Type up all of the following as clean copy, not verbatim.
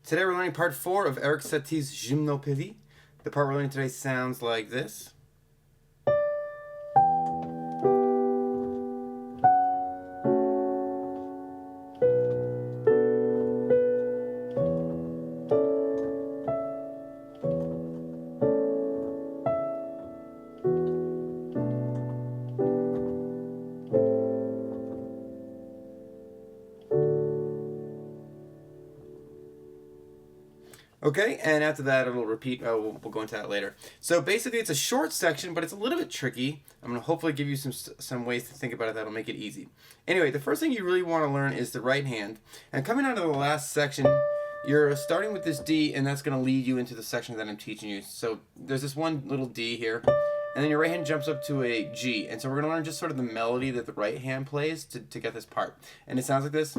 Today we're learning part 4 of Erik Satie's Gymnopédie. The part we're learning today sounds like this. Okay, and after that it'll repeat. We'll go into that later. So basically it's a short section, but it's a little bit tricky. I'm going to hopefully give you some ways to think about it that'll make it easy. Anyway, the first thing you really want to learn is the right hand. And coming out of the last section, you're starting with this D, and that's going to lead you into the section that I'm teaching you. So there's this one little D here, and then your right hand jumps up to a G. And so we're going to learn just sort of the melody that the right hand plays to get this part. And it sounds like this.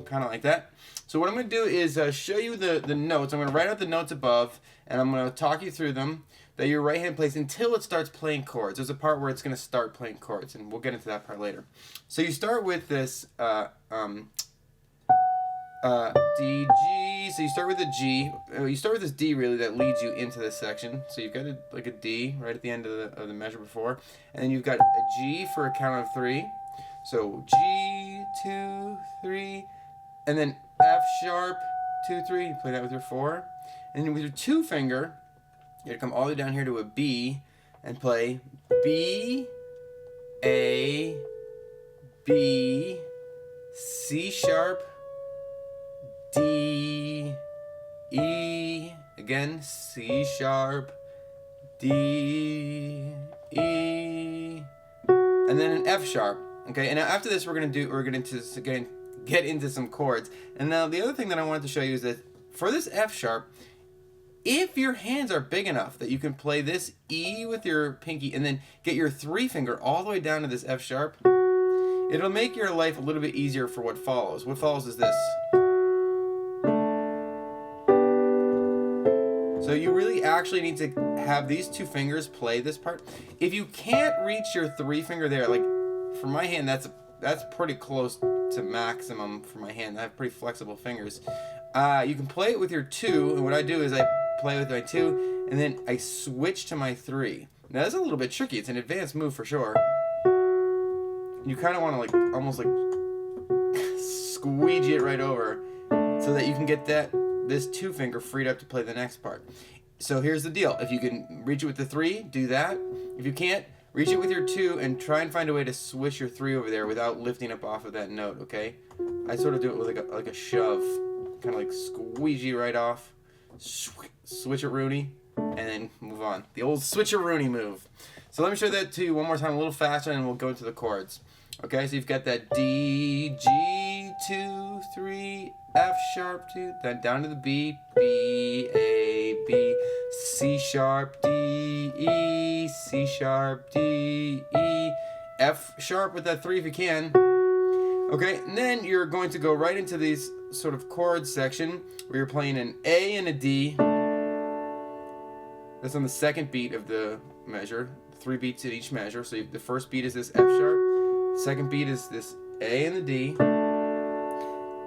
Kind of like that. So what I'm going to do is show you the notes. I'm going to write out the notes above, and I'm going to talk you through them that your right hand plays until it starts playing chords. There's a part where it's going to start playing chords, and we'll get into that part later. So you start with this D, G. So you start with the G. You start with this D really that leads you into this section. So you've got like a D right at the end of the measure before, and then you've got a G for a count of 3. So G, 2, 3, and then F sharp, 2, 3. You play that with your 4, and then with your 2 finger, you're gonna come all the way down here to a B and play B, A, B, C sharp, D, E, again, C sharp, D, E, and then an F sharp. Okay, and now after this we're going to get into some chords. And now the other thing that I wanted to show you is that for this F sharp, if your hands are big enough that you can play this E with your pinky and then get your 3 finger all the way down to this F sharp, it'll make your life a little bit easier for what follows. What follows is this. So you really actually need to have these 2 fingers play this part. If you can't reach your 3 finger there, like for my hand, that's pretty close to maximum for my hand. I have pretty flexible fingers. You can play it with your 2, and what I do is I play with my 2, and then I switch to my 3. Now that's a little bit tricky. It's an advanced move for sure. You kind of want to like almost like squeegee it right over so that you can get this 2 finger freed up to play the next part. So here's the deal. If you can reach it with the 3, do that. If you can't, reach it with your 2 and try and find a way to switch your 3 over there without lifting up off of that note, okay? I sort of do it with like a shove, kind of like squeegee right off, switch-a-rooney, and then move on. The old switch-a-rooney move. So let me show that to you one more time a little faster, and we'll go into the chords. Okay, so you've got that D, G, 2, 3, F sharp 2, then down to the B, B, A, B, C sharp, D, E, C sharp, D, E, F sharp with that 3 if you can. Okay, and then you're going to go right into these sort of chord section where you're playing an A and a D. That's on the second beat of the measure, 3 beats at each measure. So the first beat is this F sharp, second beat is this A and the D.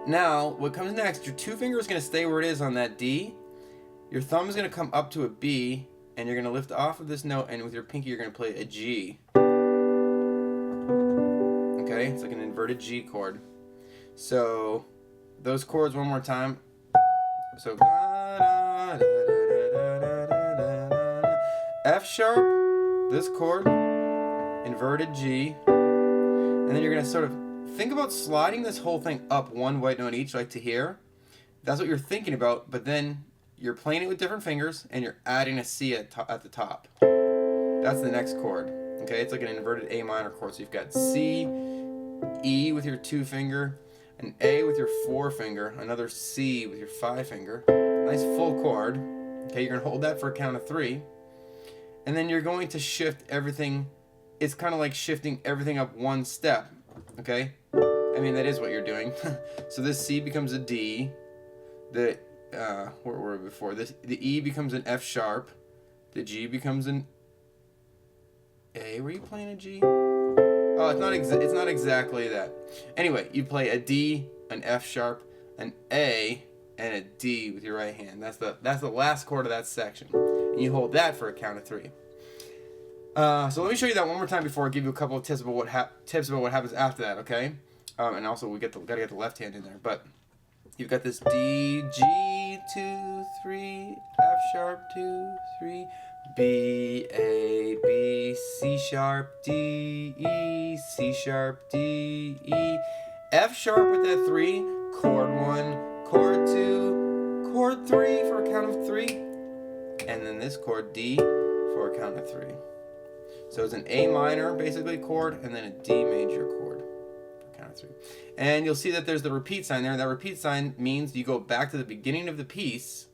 Now, what comes next, your 2 finger is going to stay where it is on that D. Your thumb is going to come up to a B, and you're going to lift off of this note, and with your pinky you're going to play a G. Okay, it's like an inverted G chord. So, those chords one more time. So, F sharp, this chord, inverted G, and then you're going to sort of think about sliding this whole thing up 1 white note each, like to here. That's what you're thinking about, but then you're playing it with different fingers, and you're adding a C at the top. That's the next chord. Okay, it's like an inverted A minor chord. So you've got C, E with your 2 finger, an A with your 4 finger, another C with your 5 finger. Nice full chord. Okay, you're going to hold that for a count of 3. And then you're going to shift everything. It's kind of like shifting everything up 1 step. Okay? I mean, that is what you're doing. So this C becomes a D. Where were we before? The E becomes an F sharp. The G becomes an A. Were you playing a G? Oh, it's not exactly that. Anyway, you play a D, an F sharp, an A, and a D with your right hand. That's the last chord of that section, and you hold that for a count of 3. So let me show you that one more time before I give you a couple of tips about what happens after that. Okay, and also we gotta get the left hand in there. But you've got this D, G, 2, 3, F sharp, 2, 3, B, A, B, C sharp, D, E, C sharp, D, E, F sharp with that 3, chord 1, chord 2, chord 3 for a count of 3, and then this chord D for a count of 3. So it's an A minor, basically, chord, and then a D major chord for a count of 3. And you'll see that there's the repeat sign there. That repeat sign means you go back to the beginning of the piece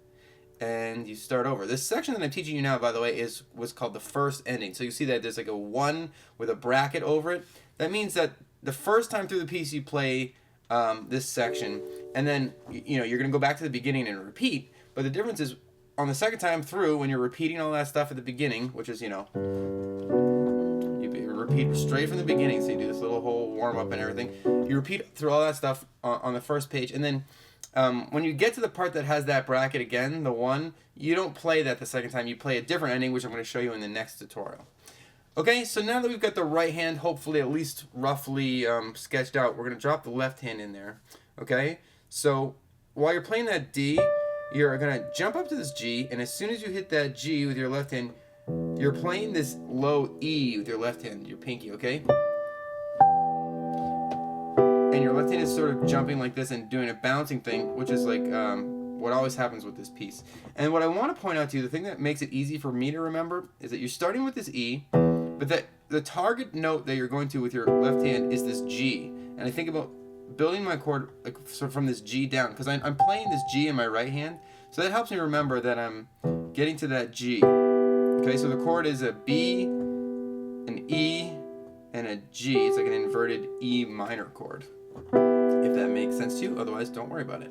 and you start over. This section that I'm teaching you now, by the way, is what's called the first ending. So you see that there's like a 1 with a bracket over it. That means that the first time through the piece you play this section, and then you're going to go back to the beginning and repeat. But the difference is on the second time through, when you're repeating all that stuff at the beginning, which is, you repeat straight from the beginning, so you do this little whole warm-up and everything. You repeat through all that stuff on the first page, and then when you get to the part that has that bracket again, the 1, you don't play that the second time. You play a different ending, which I'm going to show you in the next tutorial. Okay, so now that we've got the right hand, hopefully at least roughly sketched out, we're going to drop the left hand in there. Okay, so while you're playing that D, you're going to jump up to this G, and as soon as you hit that G with your left hand, you're playing this low E with your left hand, your pinky, okay? And your left hand is sort of jumping like this and doing a bouncing thing, which is like what always happens with this piece. And what I want to point out to you, the thing that makes it easy for me to remember, is that you're starting with this E, but that the target note that you're going to with your left hand is this G. And I think about building my chord like from this G down, because I'm playing this G in my right hand, so that helps me remember that I'm getting to that G. Okay, so the chord is a B, an E, and a G. It's like an inverted E minor chord, if that makes sense to you. Otherwise, don't worry about it.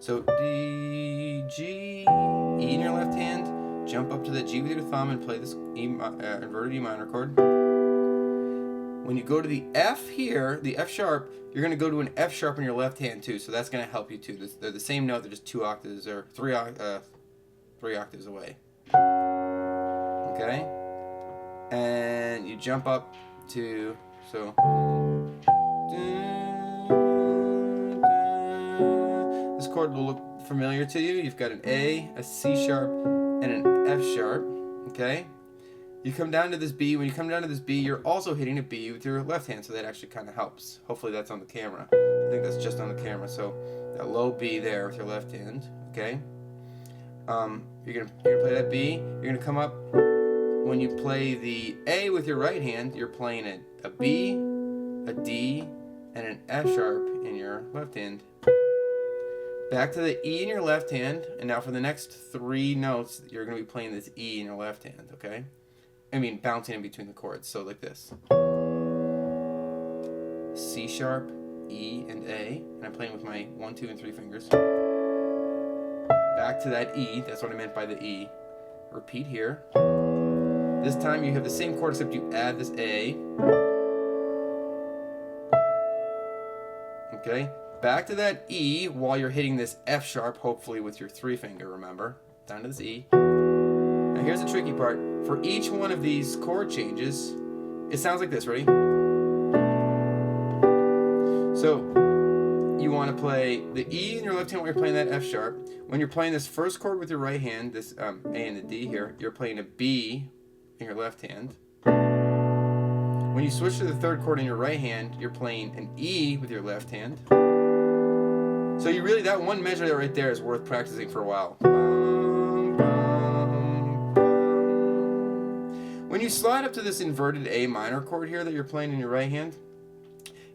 So D, G, E in your left hand, jump up to the G with your thumb and play this inverted E minor chord. When you go to the F here, the F sharp, you're going to go to an F sharp in your left hand too, so that's going to help you too. They're the same note, they're just 2 octaves or 3 octaves away. Okay, and you jump up to, so this chord will look familiar to you. You've got an A, a C sharp, and an F sharp. Okay, you come down to this B. When you come down to this B, you're also hitting a B with your left hand, so that actually kind of helps. Hopefully that's on the camera. I think that's just on the camera. So that low B there with your left hand. Okay, you're gonna play that B. You're gonna come up. When you play the A with your right hand, you're playing a B, a D, and an F sharp in your left hand. Back to the E in your left hand, and now for the next 3 notes, you're going to be playing this E in your left hand, okay? I mean, bouncing in between the chords, so like this. C sharp, E, and A, and I'm playing with my 1, 2, and 3 fingers. Back to that E, that's what I meant by the E. Repeat here. This time you have the same chord except you add this A. Okay, back to that E while you're hitting this F sharp, hopefully with your 3 finger, remember. Down to this E. Now here's the tricky part. For each one of these chord changes, it sounds like this, ready? So, you want to play the E in your left hand while you're playing that F sharp. When you're playing this first chord with your right hand, this A and the D here, you're playing a B in your left hand. When you switch to the third chord in your right hand, you're playing an E with your left hand. So you really, that one measure right there is worth practicing for a while. When you slide up to this inverted A minor chord here that you're playing in your right hand,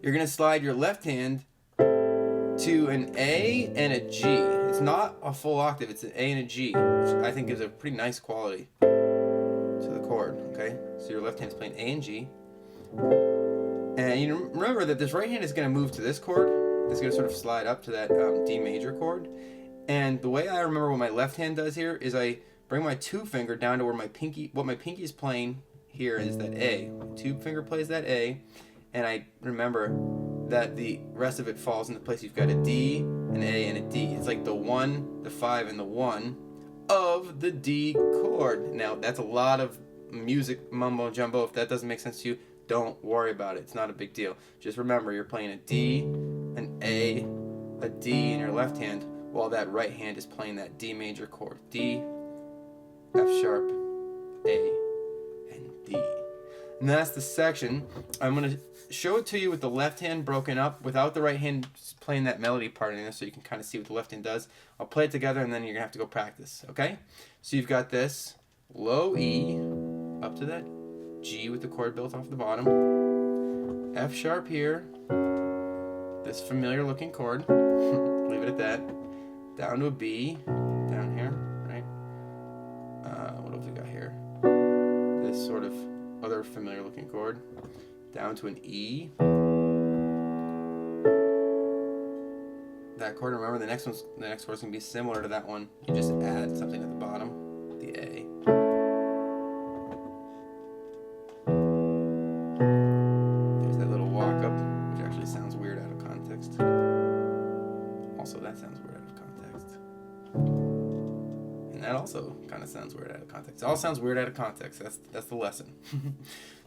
you're going to slide your left hand to an A and a G. It's not a full octave, it's an A and a G, which I think gives a pretty nice quality to the chord, okay? So your left hand's playing A and G. And you remember that this right hand is going to move to this chord. It's going to sort of slide up to that D major chord. And the way I remember what my left hand does here is I bring my 2 finger down to where my pinky, what my pinky is playing here is that A. Two finger plays that A, and I remember that the rest of it falls into place. You've got a D, an A, and a D. It's like the 1, the 5, and the 1 of the D chord. Now, that's a lot of music mumbo jumbo. If that doesn't make sense to you, don't worry about it. It's not a big deal. Just remember, you're playing a D, an A, a D in your left hand, while that right hand is playing that D major chord. D, F sharp, A, and D. And that's the section. I'm going to show it to you with the left hand broken up without the right hand playing that melody part in there, so you can kind of see what the left hand does. I'll play it together and then you're going to have to go practice, okay? So you've got this low E up to that G with the chord built off the bottom. F sharp here. This familiar looking chord. Leave it at that. Down to a B. Down here, right? What have we got here? This sort of other familiar looking chord. Down to an E. That chord, remember the next chord's gonna be similar to that one. You just add something at the bottom, the A. There's that little walk up, which actually sounds weird out of context. Also, that sounds weird out of context. And that also kind of sounds weird out of context. It all sounds weird out of context. That's the lesson.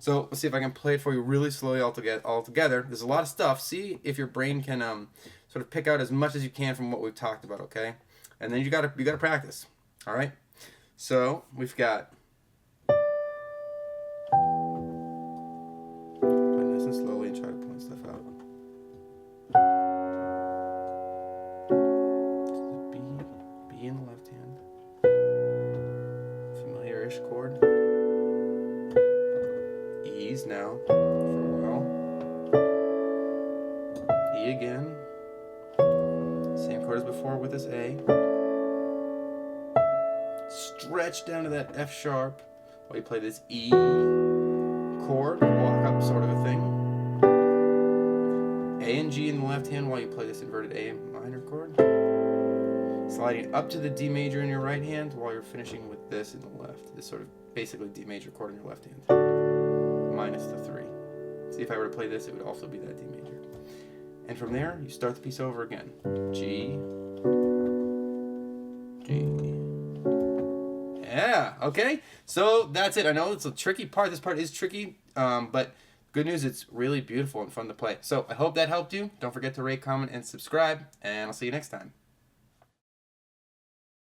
So let's see if I can play it for you really slowly all together. There's a lot of stuff. See if your brain can sort of pick out as much as you can from what we've talked about, okay? And then you gotta practice. All right? So we've got play nice and slowly and try to point stuff out. B in the left hand. Familiar-ish chord. E's now for a while. E again. Same chord as before with this A. Stretch down to that F sharp while you play this E chord, walk up sort of a thing. A and G in the left hand while you play this inverted A minor chord. Sliding up to the D major in your right hand while you're finishing with this in the left. This sort of basically D major chord in your left hand. Minus the 3. See, if I were to play this, it would also be that D major. And from there, you start the piece over again. G, G. Yeah, okay? So that's it. I know it's a tricky part. This part is tricky, but good news, it's really beautiful and fun to play. So I hope that helped you. Don't forget to rate, comment, and subscribe, and I'll see you next time.